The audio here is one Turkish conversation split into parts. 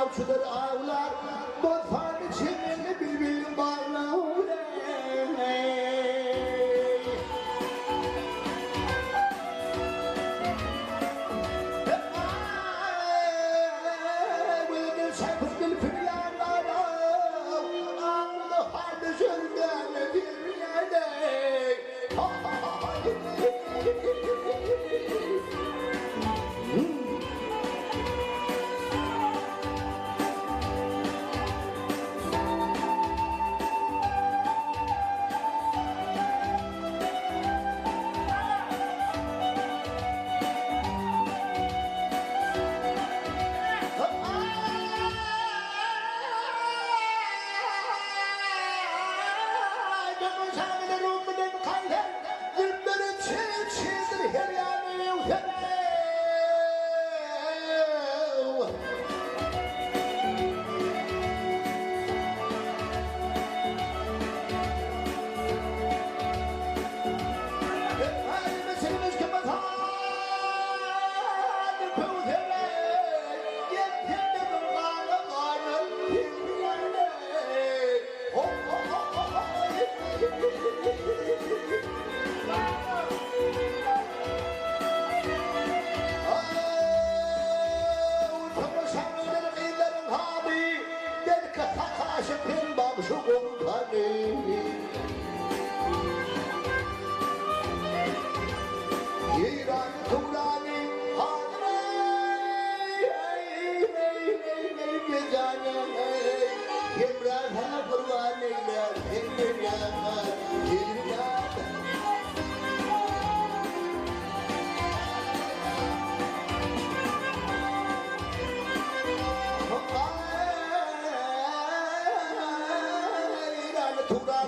Avcılar avlar, bozfan içimde bülbül bağlar. Bülbül çakır gülfür yanlara, ağlı harbi sürgün bir yerde.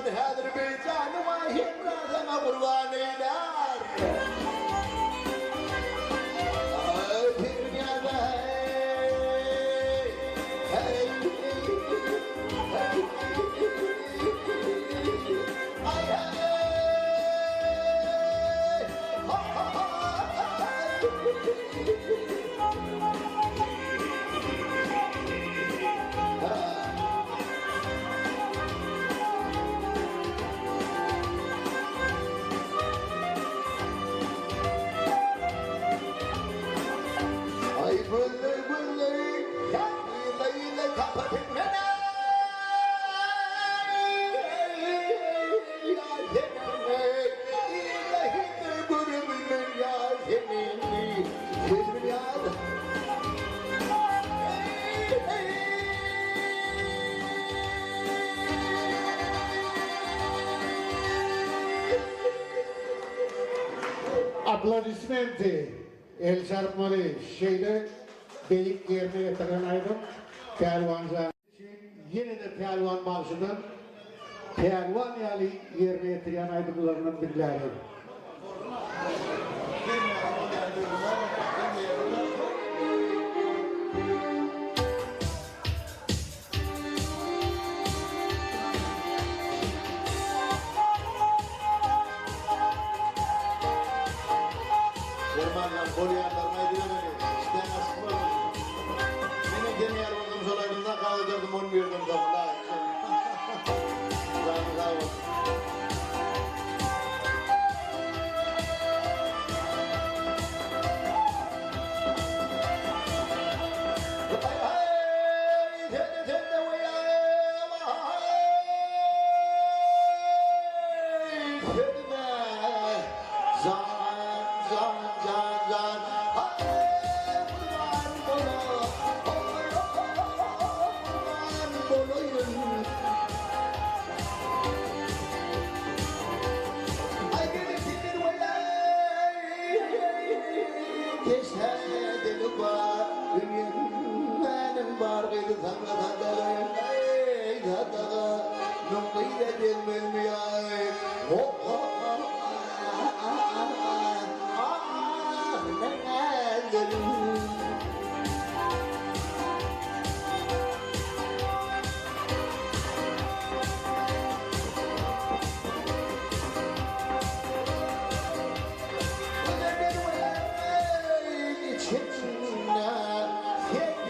هذا البيجان ما يبرى ثم قرباني دار Applaudismenti el çarpmalı şeyde delik yerine yatırınaydım Pehlivancan yine de Pehlivan marşının Pehlivan yali yerine yatırınaydım bunların billahi. Bolyanlarına ediyor işte nasıl olur? Benim genel olduğum sorularımda kalacaktım 10 yıldım da.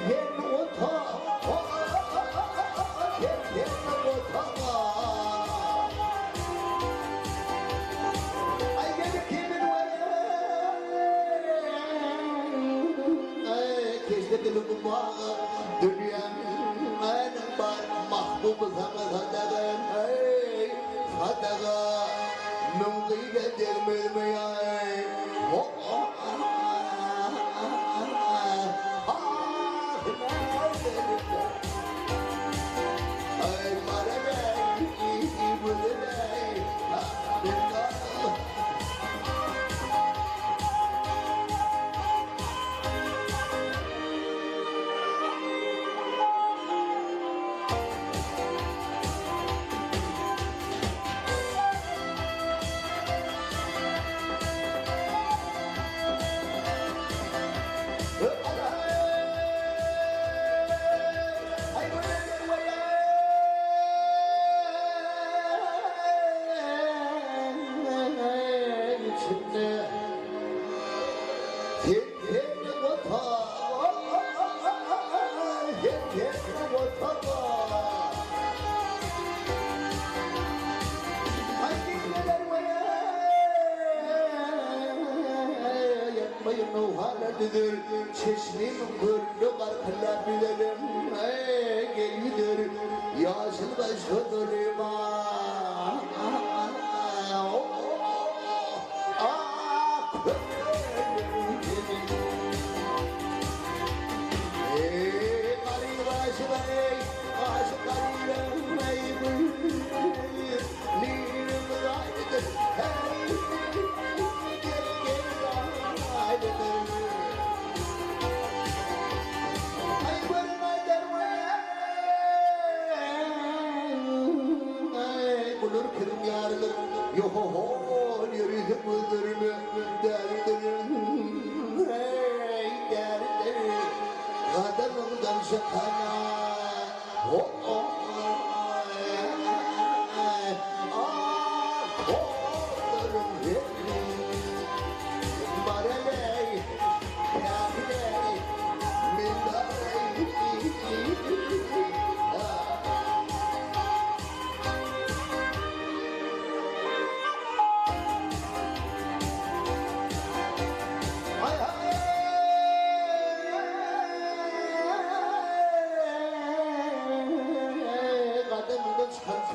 yen ota yen ota ay gel kimin ay keşke diluma dünyanın en bar mahbubu sana sadagan ay sadaga nungkide dermel ay çeşmin gülü karkılar bilelim gelidir yaşıl başı durma Yoho yürüdüm müdürümü derdim hey derdim kadınımdan şakana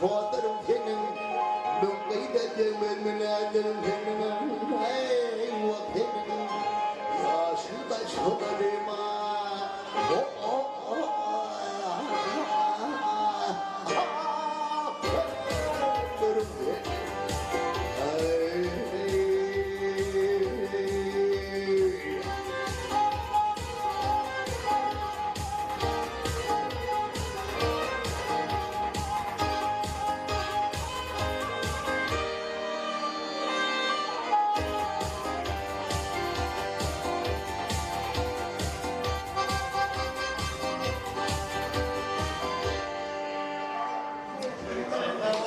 Suatlarım senin, nungkide demel münaderim senin, hey vaktimin, yaşlı başlarıma,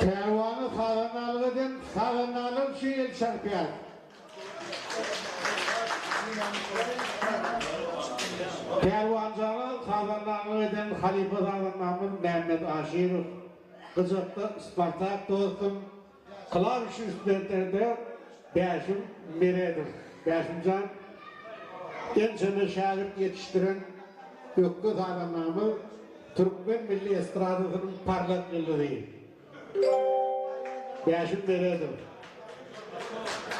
Pervanı sağlanalıgıdın sağlanalım şiir şarkıya. Pervancanı sağlanalıgıdın Halife sağlanamın Mehmet Aşirov. Kızıklı Spartak dostum. Klaviş üstlerinde Beşim Mire'dir. Beşimcan gençini şagird yetiştiren Ökkü sağlanamı Türkmen Milli Estradası'nın parlak yıldızı. Beşim Mire'dir.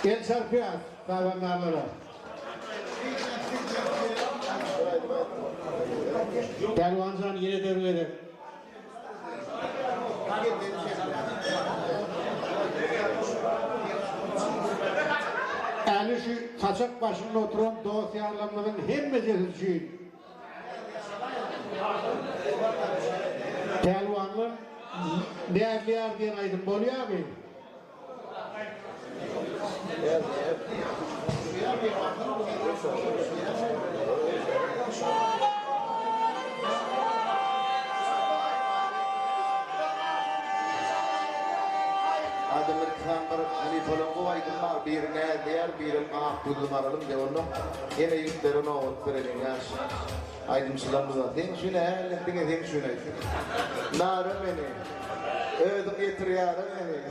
El şarkıya sağlananlara. Pervancan yine devredir. Yani şu kaçak başında oturan dosyarlarının hem meselesi Pelvanlı değerliyer diyen aydın oluyor abi. Adamın kanları Halifeloğlu aydınlar birine değer birim ah budum aralım de onu yine yüklerini ot verelim yaş. Aydım sılamızda. Ten şuna ellettiğine ten şuna. Narım beni. Ödüm getir yarım beni.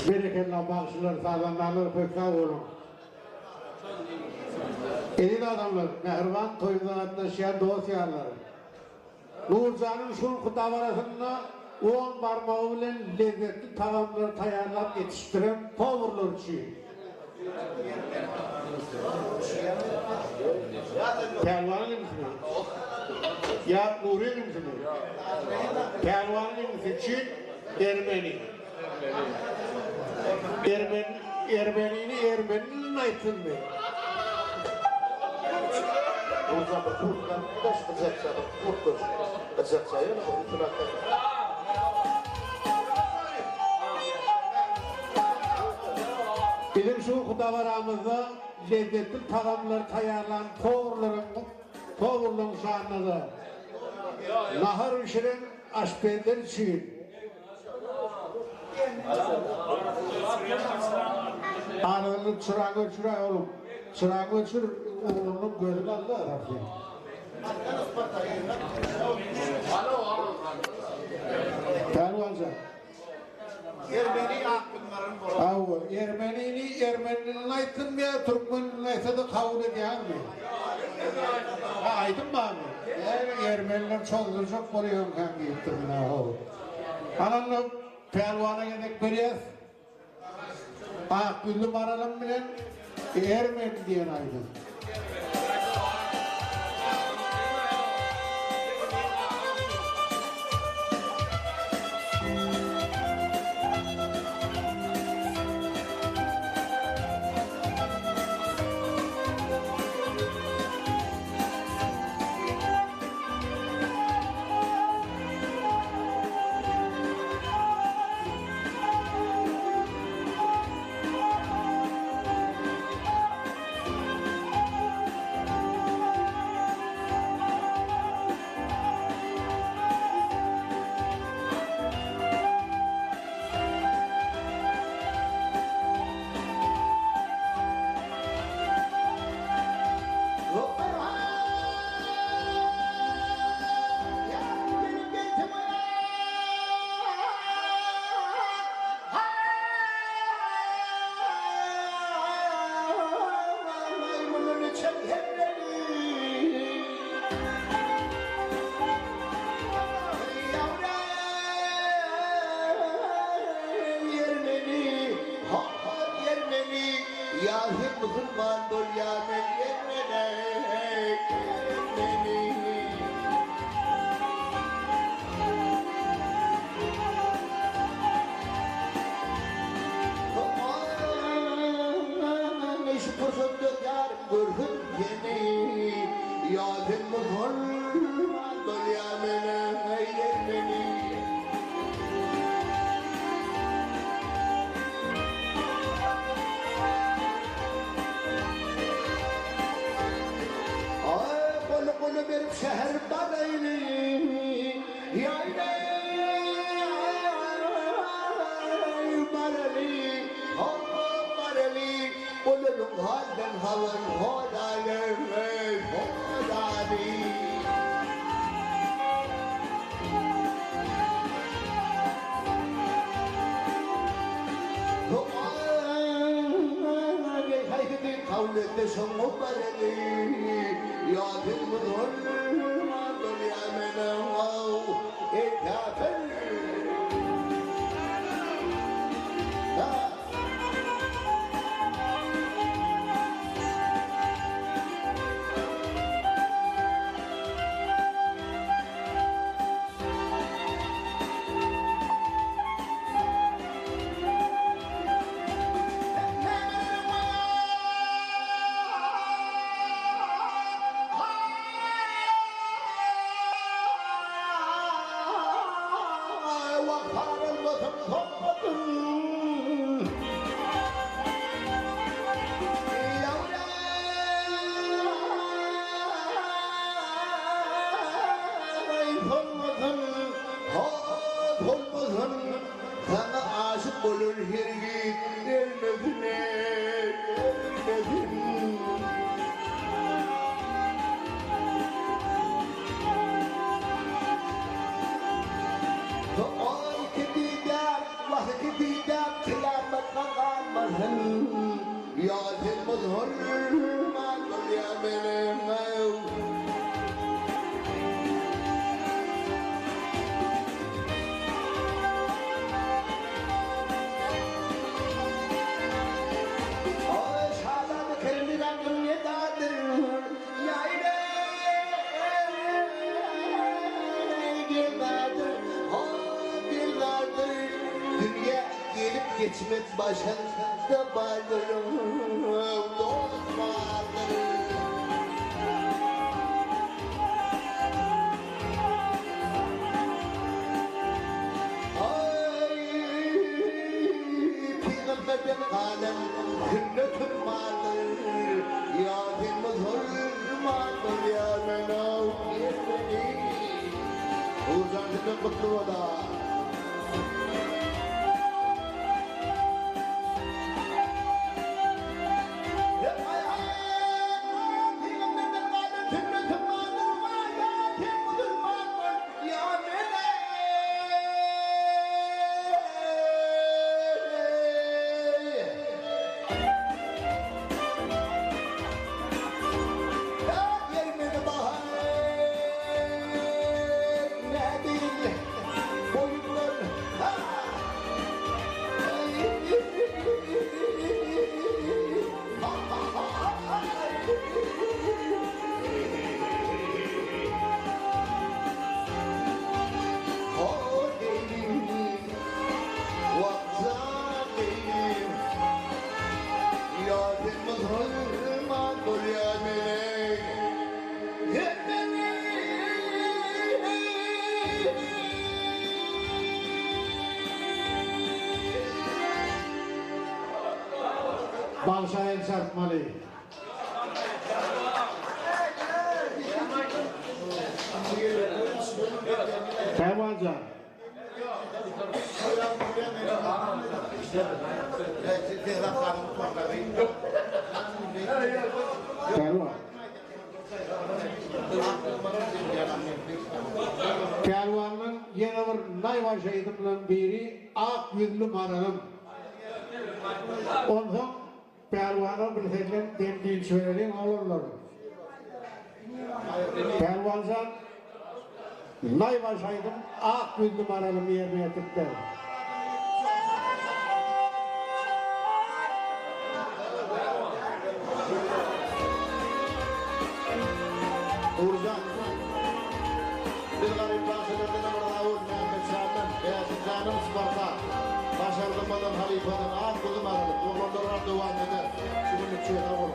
Bereketle bağışlar, sağlamlarlar, pekka olun. Elin adamlar, mehriban toyundan atlaşan dost yarlar. Nurcan'ın şun kudavarasında 10 parmağı bilen lezzetli taamlar tayarlap yetiştiren povurlarçı. Pelvanın imsini. Ya Nuri'nin imsini. Pelvanın imsini. Çin, Ermeni. Ermeni'nin aytsın mı? O zaman kurtlar taş bıçaksa, kurtlar bıçaksa ya o turaklar. Bizim şu kudavaramızda lezzetli taamlar tayarlan tovurların şanlığı. Nahar işirin aşpender için. Ananın çırağını çırağ oğlum. Çırağını çır, oğlunun gözünü Allah arasın. Pervanca. Ermeni aklına Avu, Ermeninin aytın ya, Türkmeninin aytı da kabul ediyor mu? Aydın mı abi? Ermeninin çoldu çok oluyor kanka gittim ya. Ananla pelvana gedek görüyoruz. Güllüm aralım bilen Ermen diyen aydın. Geçmek başında varlığım dost varlığım. Ay Peygamberden kalem hürmetim vardır. Yadımız hürmandır ya menav yetmeni. Uzantının kutlu ola. hayatımız hırman buluyor melek. Balşayın Sertmalı. Pervancan. Pervan. Pervanın yine bir nayva şehidimden biri ak yüzlü maralım. Ondan Pervan'a bir senden demdiğin söyleyin alırlar. Pervancan nayva şehidim ak yüzlü maralım yerine yatıklar. Uğurcan, bir garip bahsederden Allah'ın Mehmet Şah'dan, Beyazıt Canım Sparta, başarılmadan halifadan ağır kızım aralık, oğlanlar devam eder, şunun içine olur.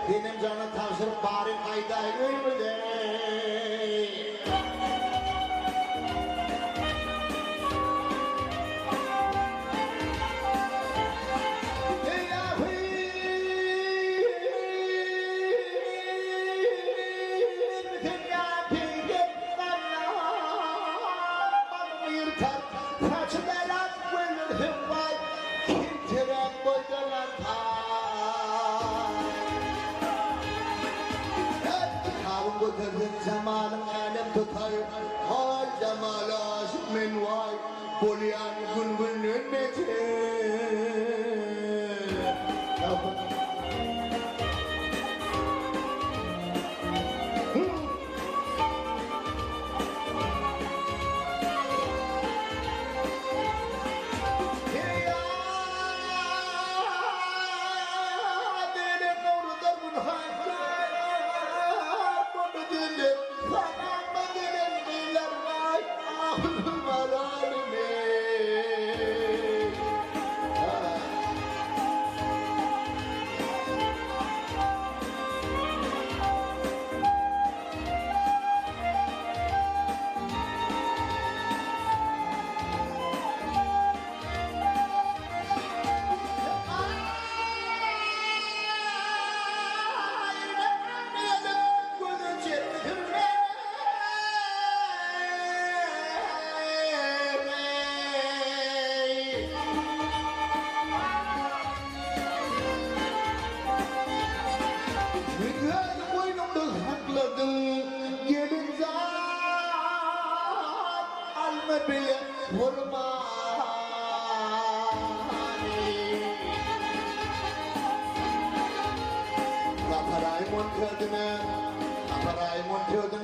Benim canım tavsırıp bari kayda ölmedi. Zamanım alem tutar, hal cemal aşık min vay, polyan gün gün ümmeti.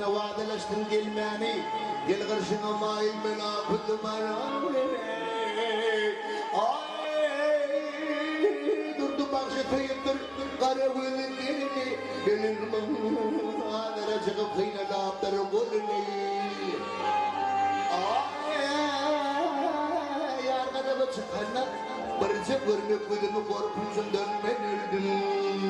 Vadalaştın gelmeni, gel karşına mail menafık maramle. Ay, durdu bakşı tayıptır, kara gülün gelini, benim adara çıkıp kıyna dağıptırı golünü. Ay, arkada çıkanlar, barıcı görmek kuyduğunu korkunçumdan ben öldüm.